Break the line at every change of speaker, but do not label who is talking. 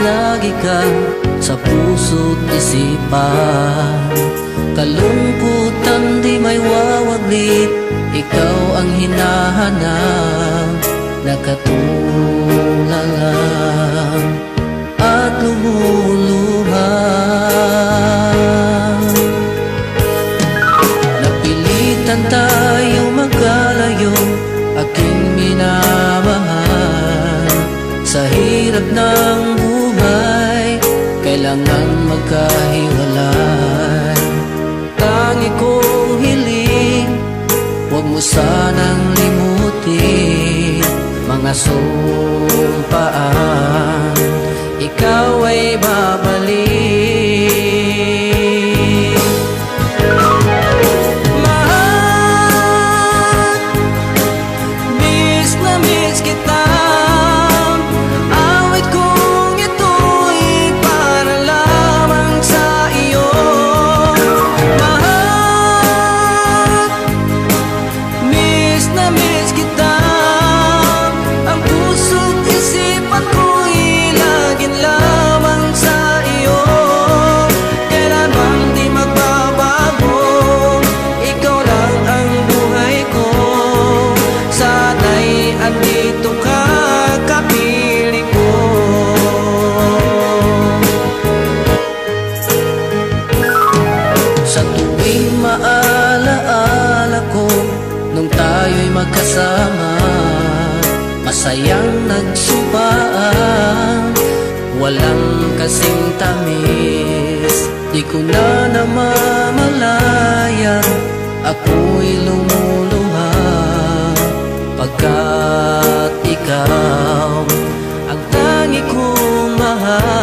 lagi ka sa puso't isipan. Kalungkutan di may wawaglit, ikaw ang hinahanap, nakatulalang at lumuluhan. Napilitan tayo magkalayo, aking minamahal. Sa hirap ng buhay, kailangan magkahiwalay. Tangi kong hiling, huwag mo sanang limutin mga sumpaan, ikaw ay babalik. Mahal, miss na miss kita. Awit kong ito'y para lamang sa iyo. Mahal, miss na miss kita. Ang puso't isipan ko'y laging lamang sa iyo. Kailanman di magbabago, ikaw lang ang buhay ko. Sana'y andito ka, kapiling ko. Sa tuwing maalaala ko nung tayo'y magkasama, masayang nagsumpaan, walang kasing tamis. Di ko na namamalayan, ako'y lumuluha, pagkat ikaw ang tangi kong mahal.